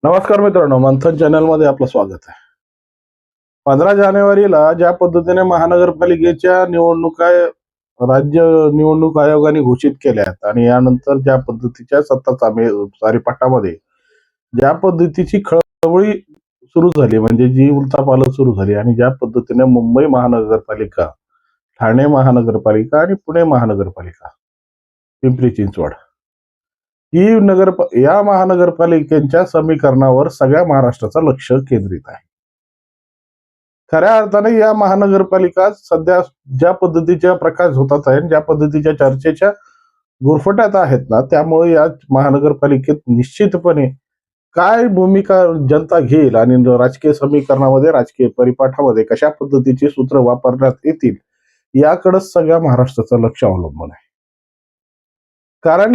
नमस्कार मित्रांनो, मंथन चॅनल मध्ये आपलं स्वागत आहे. 15 जानेवारीला ज्या पद्धतीने महानगरपालिकेच्या निवडणुका राज्य निवडणूक आयोगाने घोषित केल्यात आणि यानंतर ज्या पद्धतीच्या सत्ता चारीपाटामध्ये ज्या पद्धतीची खळबळी सुरू झाली, म्हणजे जी उलथापालथ सुरू झाली आणि ज्या पद्धतीने मुंबई महानगरपालिका, ठाणे महानगरपालिका आणि पुणे महानगरपालिका, पिंपरी चिंचवड ही या महानगरपालिकेच्या समीकरणावर सगळ्या महाराष्ट्राचं लक्ष केंद्रित आहे. खऱ्या अर्थाने या महानगरपालिका सध्या ज्या पद्धतीच्या प्रकाश होतात आहेत, ज्या पद्धतीच्या चर्चेच्या गुरफट्यात आहेत ना, त्यामुळे या महानगरपालिकेत निश्चितपणे काय भूमिका जनता घेईल आणि राजकीय समीकरणामध्ये, राजकीय परिपाठामध्ये कशा पद्धतीची सूत्र वापरण्यात येतील याकडे सगळ्या महाराष्ट्राचं लक्ष अवलंबून आहे. कारण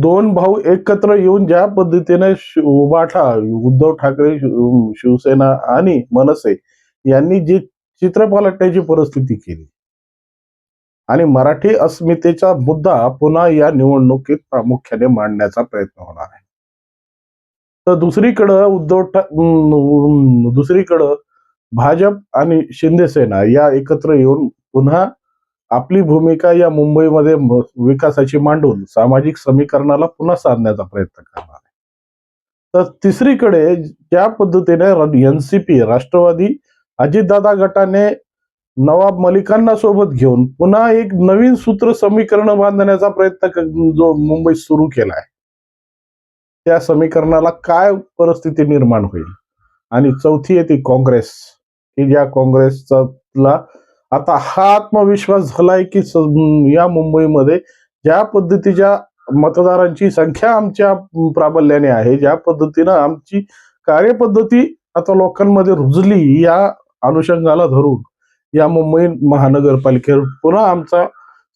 दोन भाऊ एकत्र येऊन ज्या पद्धतीने उभाठा, उद्धव ठाकरे, शिवसेना आणि मनसे यांनी जी चित्रपलटण्याची परिस्थिती केली आणि मराठी अस्मितेचा मुद्दा पुन्हा या निवडणुकीत प्रामुख्याने मांडण्याचा प्रयत्न होणार आहे. तर दुसरीकडं भाजप आणि शिंदे सेना या एकत्र येऊन पुन्हा आपली भूमिका या मुंबईमध्ये विकासाची मांडून सामाजिक समीकरणाला पुन्हा साधण्याचा प्रयत्न करणार आहे. तर तिसरीकडे ज्या पद्धतीने एनसीपी, राष्ट्रवादी, अजितदादा गटाने नवाब मलिकांना सोबत घेऊन पुन्हा एक नवीन सूत्र समीकरण बांधण्याचा प्रयत्न जो मुंबईत सुरू केला आहे, त्या समीकरणाला काय परिस्थिती निर्माण होईल. आणि चौथी येते काँग्रेस, की ज्या काँग्रेसला आता हा आत्मविश्वास झालाय की या मुंबईमध्ये ज्या पद्धतीच्या मतदारांची संख्या आमच्या प्राबल्याने आहे, ज्या पद्धतीनं आमची कार्यपद्धती आता लोकांमध्ये रुजली, या अनुषंगाला धरून या मुंबई महानगरपालिकेवर पुन्हा आमचा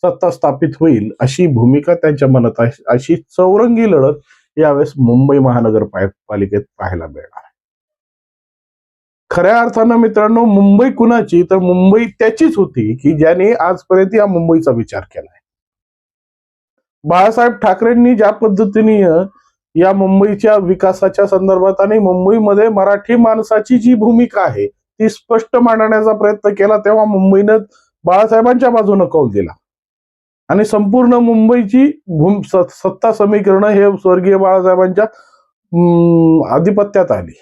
सत्ता स्थापित होईल अशी भूमिका त्यांच्या मनात आहे. अशी चौरंगी लढत यावेळेस मुंबई महानगरपालिकेत पाहायला मिळणार. खऱ्या अर्थानं मित्रांनो, मुंबई कुणाची, तर मुंबई त्याचीच होती की ज्याने आजपर्यंत या मुंबईचा विचार केलाय. बाळासाहेब ठाकरेंनी ज्या पद्धतीने या मुंबईच्या विकासाच्या संदर्भात आणि मुंबईमध्ये मराठी माणसाची जी भूमिका आहे ती स्पष्ट मांडण्याचा प्रयत्न केला, तेव्हा मुंबईनं बाळासाहेबांच्या बाजूने कौल दिला आणि संपूर्ण मुंबईची सत्ता समीकरण हे स्वर्गीय बाळासाहेबांच्या आधिपत्यात आली.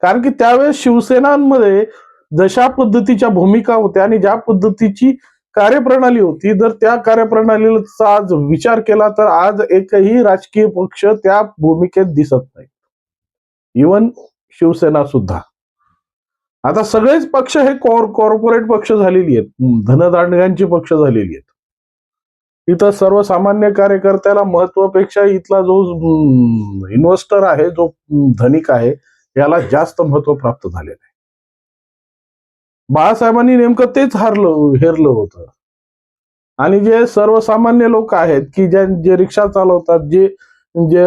कारण की त्यावेळेस शिवसेनांमध्ये जशा पद्धतीच्या भूमिका होत्या आणि ज्या पद्धतीची कार्यप्रणाली होती, जर त्या कार्यप्रणालीचा आज विचार केला तर आज एकही राजकीय पक्ष त्या भूमिकेत दिसत नाही. इवन शिवसेना सुद्धा. आता सगळेच पक्ष हे कॉर्पोरेट पक्ष झालेली आहेत, धनदांडग्यांची पक्ष झालेली आहेत. इथं सर्वसामान्य कार्यकर्त्याला महत्वापेक्षा इथला जो इन्व्हेस्टर आहे, जो धनिक आहे, याला जास्त महत्व प्राप्त झालेलं आहे. बाळासाहेबांनी नेमकं तेच हेरलं होतं. आणि जे सर्वसामान्य लोक आहेत की जे रिक्षा चालवतात, जे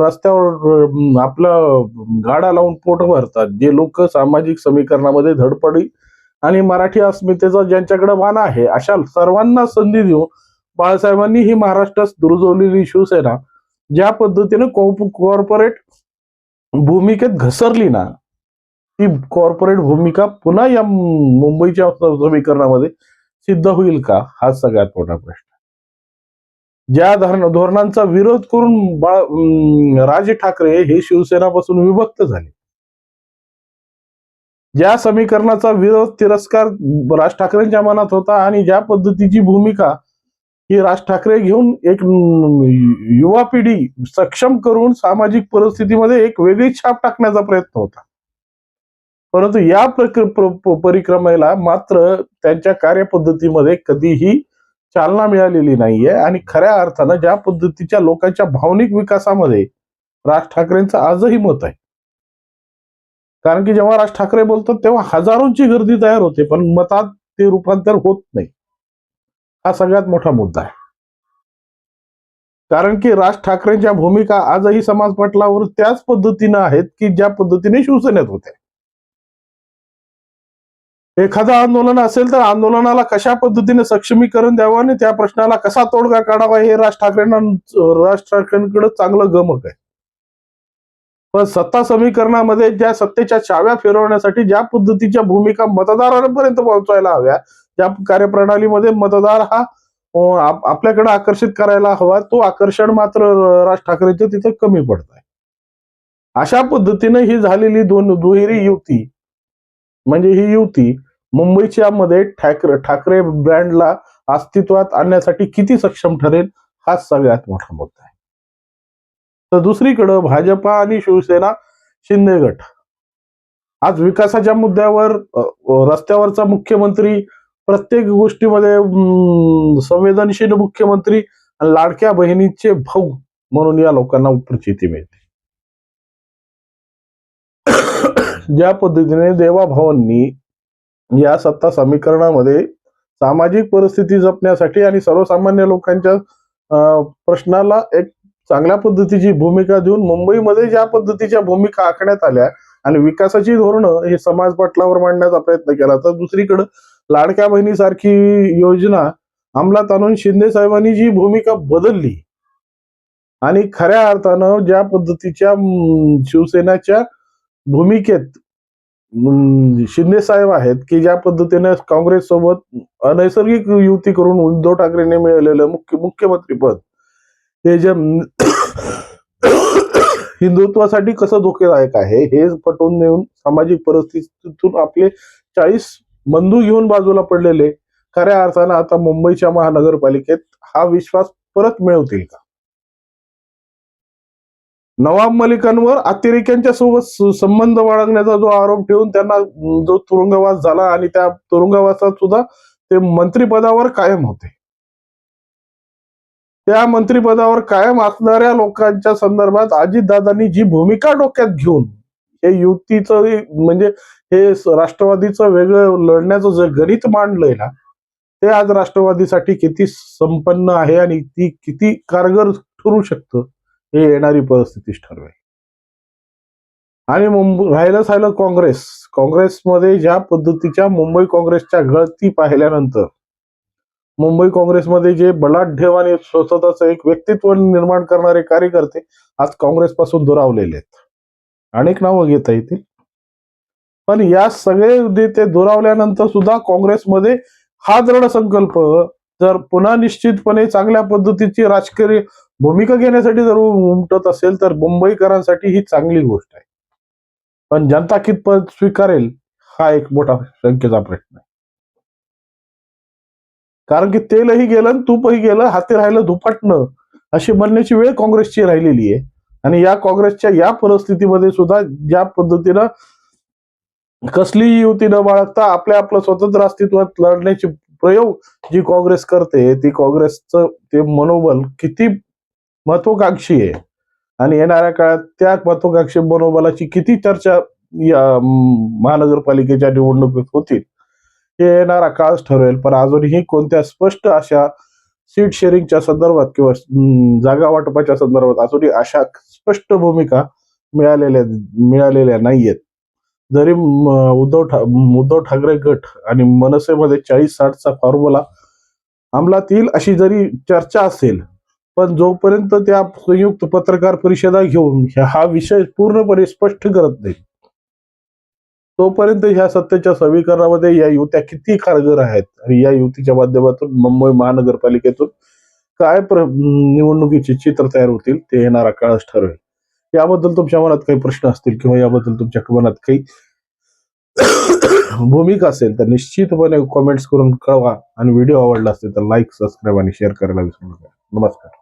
रस्त्यावर आपलं गाडा लावून पोट भरतात, जे लोक सामाजिक समीकरणामध्ये धडपडी आणि मराठी अस्मितेचा ज्यांच्याकडे वाण आहे, अशा सर्वांना संधी देऊन बाळासाहेबांनी ही महाराष्ट्रात रुजवलेली शिवसेना ज्या पद्धतीने कॉर्पोरेट भूमिकेत घसरली ना, ती कॉर्पोरेट भूमिका पुन्हा या मुंबईच्या समीकरणामध्ये सिद्ध होईल का, हा सगळ्यात मोठा प्रश्न. ज्या धोरणांचा विरोध करून राज ठाकरे हे शिवसेनापासून विभक्त झाले, ज्या समीकरणाचा विरोध, तिरस्कार राज ठाकरेंच्या मनात होता आणि ज्या पद्धतीची भूमिका ही राज ठाकरे घेऊन एक युवा पिढी सक्षम करून सामाजिक परिस्थितीमध्ये एक वेगळी छाप टाकण्याचा प्रयत्न होता, परंतु या परिक्रमेला मात्र त्यांच्या कार्यपद्धतीमध्ये कधीही चालना मिळालेली नाहीये. आणि खऱ्या अर्थानं ज्या पद्धतीच्या लोकांच्या भावनिक विकासामध्ये राज ठाकरेंचं आजही मत आहे. कारण की जेव्हा राज ठाकरे बोलतात तेव्हा हजारोंची गर्दी तयार होते, पण मतात ते रूपांतर होत नाही. हा सगळ्यात मोठा मुद्दा आहे. कारण की राज ठाकरेंच्या भूमिका आजही समाज पटलावर त्याच पद्धतीनं आहेत की ज्या पद्धतीने शिवसेनेत होत्या. एखादं आंदोलन असेल तर आंदोलनाला कशा पद्धतीने सक्षमीकरण द्यावं आणि त्या प्रश्नाला कसा तोडगा काढावा हे राज ठाकरेंकडे चांगलं गमक आहे. पण सत्ता समीकरणामध्ये ज्या सत्तेच्या चाव्या फिरवण्यासाठी ज्या पद्धतीच्या भूमिका मतदारांपर्यंत पोहोचायला हव्या, ज्या कार्यप्रणालीमध्ये मतदार हा आपल्याकडे आकर्षित करायला हवा, तो आकर्षण मात्र राज ठाकरेचं तिथे कमी पडत आहे. अशा पद्धतीने ही झालेली दुहेरी युती, म्हणजे ही युती मुंबईच्या मध्ये ठाकरे ब्रँडला अस्तित्वात आणण्यासाठी किती सक्षम ठरेल, हा सगळ्यात मोठा मुद्दा आहे. तर दुसरीकडे भाजपा आणि शिवसेना शिंदे गट आज विकासाच्या मुद्द्यावर रस्त्यावरचा मुख्यमंत्री, प्रत्येक गोष्टीमध्ये संवेदनशील मुख्यमंत्री आणि लाडक्या बहिणीचे भाऊ म्हणून या लोकांना प्रचिती मिळते. ज्या पद्धतीने देवाभावांनी या सत्ता समीकरणामध्ये सामाजिक परिस्थिती जपण्यासाठी आणि सर्वसामान्य लोकांच्या प्रश्नाला एक चांगल्या पद्धतीची भूमिका देऊन मुंबईमध्ये ज्या पद्धतीच्या भूमिका आखण्यात आल्या आणि विकासाची धोरणं हे समाज पटलावर मांडण्याचा प्रयत्न केला, तर दुसरीकडे लाडक्या बहिणीसारखी योजना अंमलात आणून शिंदे साहेबांनी जी भूमिका बदलली आणि खऱ्या अर्थानं ज्या पद्धतीच्या शिवसेनेच्या भूमिकेत शिंदे साहेब आहेत की ज्या पद्धतीने काँग्रेस सोबत अनैसर्गिक युती करून उद्धव ठाकरेंनी मिळालेलं मुख्यमंत्री पद हे जे हिंदुत्वासाठी कसं धोकेदायक आहे हे पटवून देऊन सामाजिक परिस्थितीतून आपले 40 बंधू घेऊन बाजूला पडलेले खऱ्या अर्थानं आता मुंबईच्या महानगरपालिकेत हा विश्वास परत मिळवतील का? नवाब मलिकांवर अतिरेक्यांच्या सोबत संबंध बाळगण्याचा जो आरोप ठेवून त्यांना जो तुरुंगवास झाला आणि त्या तुरुंगवासात सुद्धा ते मंत्रिपदावर कायम होते, त्या मंत्रिपदावर कायम असणाऱ्या लोकांच्या संदर्भात अजितदादांनी जी भूमिका डोक्यात घेऊन हे युतीचं म्हणजे हे राष्ट्रवादीचं वेगळं लढण्याचं जे गणित मांडलंय ना, ते आज राष्ट्रवादीसाठी किती संपन्न आहे आणि ती किती कारगर ठरू शकतं हे येणारी परिस्थितीच ठरवेल. आणि राहिलं काँग्रेसमध्ये ज्या पद्धतीच्या मुंबई काँग्रेसच्या गळती पाहिल्यानंतर मुंबई काँग्रेसमध्ये जे बलाढ्य आणि स्वतःचं एक व्यक्तित्व निर्माण करणारे कार्यकर्ते आज काँग्रेसपासून दुरावलेले आहेत. अनेक नावं घेता येतील, पण या सगळे नेते दुरावल्यानंतर सुद्धा काँग्रेसमध्ये हा दृढ संकल्प जर पुन्हा निश्चितपणे चांगल्या पद्धतीची राजकीय भूमिका घेण्यासाठी जर उमटत असेल तर मुंबईकरांसाठी ही चांगली गोष्ट आहे. पण जनता कितपत स्वीकारेल हा एक मोठा शंकेचा प्रश्न आहे. कारण की तेलही गेलं तूपही गेलं, हाती राहिलं धुपाटणं अशी बनण्याची वेळ काँग्रेसची राहिलेली आहे. आणि या काँग्रेसच्या या परिस्थितीमध्ये सुद्धा ज्या पद्धतीनं कसली युती न बाळगता आपलं स्वतंत्र अस्तित्वात लढण्याची प्रयोग जी काँग्रेस करते, ती काँग्रेसचं ते मनोबल किती महत्वाकांक्षी आहे आणि येणाऱ्या काळात त्या महत्वाकांक्षी मनोबलाची किती चर्चा या महानगरपालिकेच्या निवडणुकीत होतील हे येणारा काळच ठरवेल. पण अजूनही कोणत्या स्पष्ट अशा सीट शेअरिंगच्या संदर्भात किंवा जागा वाटपाच्या संदर्भात अजूनही अशा स्पष्ट भूमिका मिळालेल्या नाहीयेत. जरी उद्धव ठाकरे गट आणि मनसेमध्ये 40-60चा फॉर्म्युला अंमलात येईल अशी जरी चर्चा असेल, पण जोपर्यंत त्या संयुक्त पत्रकार परिषदा घेऊन हा विषय पूर्णपणे स्पष्ट करत नाही, तोपर्यंत ह्या सत्तेच्या समीकरणामध्ये या युत्या किती कारगर आहेत आणि या युतीच्या माध्यमातून मुंबई महानगरपालिकेतून काय निवडणुकीचे चित्र तयार होतील ते येणारा काळच ठरवेल. याबद्दल तुमच्या मनात काही प्रश्न असतील किंवा याबद्दल तुमच्या मनात काही भूमिका असेल तर निश्चितपणे कॉमेंट्स करून कळवा आणि व्हिडिओ आवडला असेल तर लाईक, सबस्क्राईब आणि शेअर करायला विसरू नका. नमस्कार.